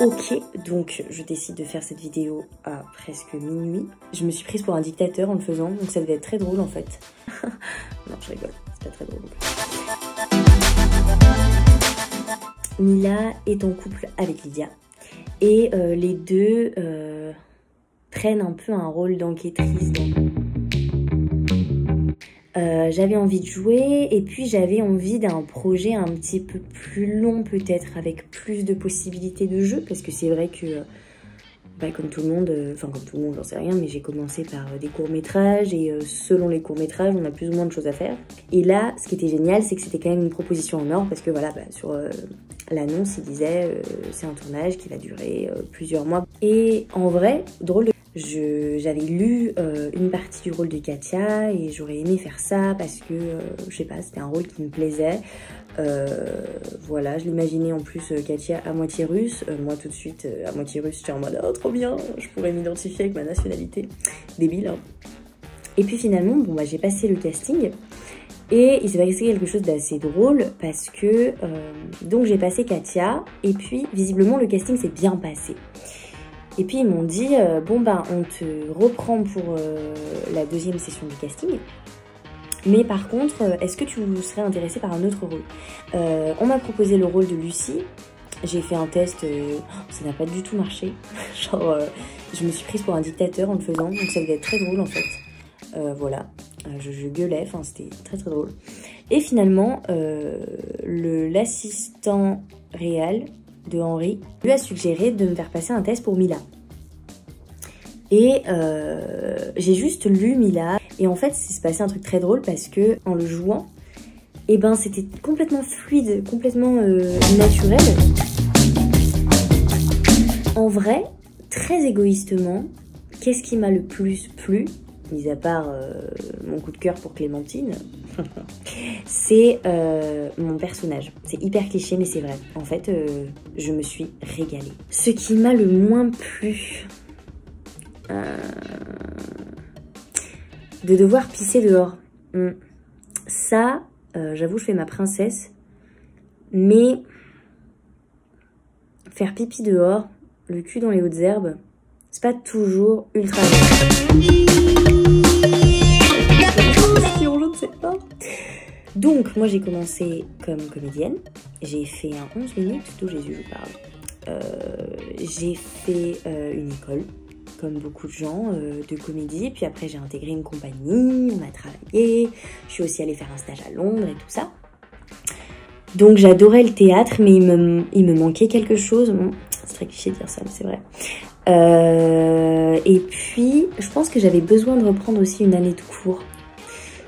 Ok, donc je décide de faire cette vidéo à presque minuit. Je me suis prise pour un dictateur en le faisant, donc ça devait être très drôle en fait. Non, je rigole, c'est pas très drôle. Mila est en couple avec Lydia et les deux prennent un peu un rôle d'enquêtrice. J'avais envie de jouer et puis j'avais envie d'un projet un petit peu plus long peut-être, avec plus de possibilités de jeu, parce que c'est vrai que comme tout le monde, j'en sais rien, mais j'ai commencé par des courts-métrages et selon les courts-métrages on a plus ou moins de choses à faire. Et là ce qui était génial, c'est que c'était quand même une proposition en or, parce que voilà, sur l'annonce il disait c'est un tournage qui va durer plusieurs mois. Et en vrai, drôle de... J'avais lu une partie du rôle de Katia et j'aurais aimé faire ça parce que, je sais pas, c'était un rôle qui me plaisait. Voilà, je l'imaginais en plus Katia à moitié russe. Moi tout de suite, à moitié russe, j'étais en mode « Oh, trop bien, je pourrais m'identifier avec ma nationalité. » Débile, hein. Et puis finalement, bon, j'ai passé le casting et il s'est passé quelque chose d'assez drôle parce que, donc j'ai passé Katia et puis visiblement le casting s'est bien passé. Et puis ils m'ont dit, on te reprend pour la deuxième session du casting. Mais par contre, est-ce que tu serais intéressée par un autre rôle? On m'a proposé le rôle de Lucie. J'ai fait un test, ça n'a pas du tout marché. Genre, je me suis prise pour un dictateur en le faisant, donc ça devait être très drôle en fait. Voilà, je gueulais, enfin c'était très très drôle. Et finalement, l'assistant réel de Henri lui a suggéré de me faire passer un test pour Mila. Et j'ai juste lu Mila et en fait il s'est passé un truc très drôle parce que en le jouant, c'était complètement fluide, complètement naturel. En vrai, très égoïstement, qu'est-ce qui m'a le plus plu, mis à part mon coup de cœur pour Clémentine, c'est mon personnage. C'est hyper cliché mais c'est vrai. En fait, je me suis régalée. Ce qui m'a le moins plu, de devoir pisser dehors. Ça, j'avoue, je fais ma princesse, mais faire pipi dehors, le cul dans les hautes herbes, c'est pas toujours ultra bien. Je ne sais pas. Donc, moi j'ai commencé comme comédienne. J'ai fait un 11 minutes, d'où Jésus je parle. J'ai fait une école, comme beaucoup de gens, de comédie. Puis après j'ai intégré une compagnie, on a travaillé. Je suis aussi allée faire un stage à Londres et tout ça. Donc j'adorais le théâtre, mais il me manquait quelque chose. Bon, c'est très cliché de dire ça, mais c'est vrai. Et puis, je pense que j'avais besoin de reprendre aussi une année de cours.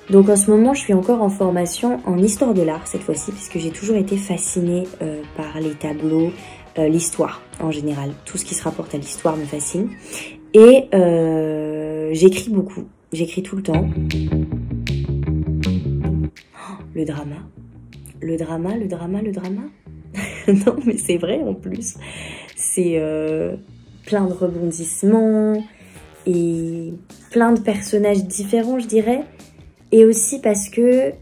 Donc en ce moment, je suis encore en formation en histoire de l'art cette fois-ci, puisque j'ai toujours été fascinée par les tableaux, l'histoire en général. Tout ce qui se rapporte à l'histoire me fascine. Et j'écris beaucoup, j'écris tout le temps. Oh, le drama. Le drama, le drama, le drama. Non mais c'est vrai en plus. C'est plein de rebondissements et plein de personnages différents, je dirais. Et aussi parce que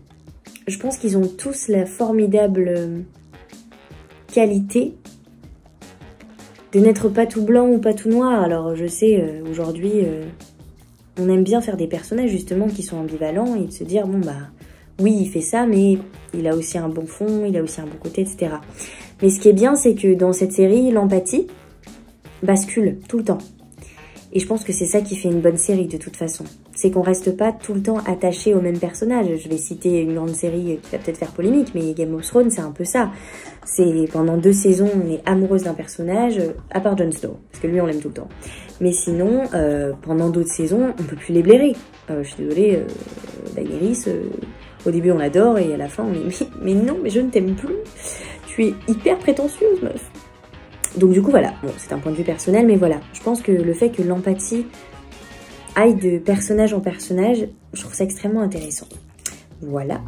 je pense qu'ils ont tous la formidable qualité de n'être pas tout blanc ou pas tout noir. Alors je sais, aujourd'hui, on aime bien faire des personnages justement qui sont ambivalents et de se dire, bon bah, oui il fait ça, mais il a aussi un bon fond, il a aussi un bon côté, etc. Mais ce qui est bien, c'est que dans cette série, l'empathie bascule tout le temps. Et je pense que c'est ça qui fait une bonne série de toute façon. C'est qu'on reste pas tout le temps attaché au même personnage. Je vais citer une grande série qui va peut-être faire polémique, mais Game of Thrones, c'est un peu ça. C'est pendant 2 saisons, on est amoureuse d'un personnage, à part Jon Snow, parce que lui, on l'aime tout le temps. Mais sinon, pendant d'autres saisons, on peut plus les blairer. Je suis désolée, Daenerys, au début on l'adore et à la fin on est mais non, mais je ne t'aime plus. Tu es hyper prétentieuse, meuf. Donc du coup voilà, bon c'est un point de vue personnel, mais voilà, je pense que le fait que l'empathie aille de personnage en personnage, je trouve ça extrêmement intéressant. Voilà.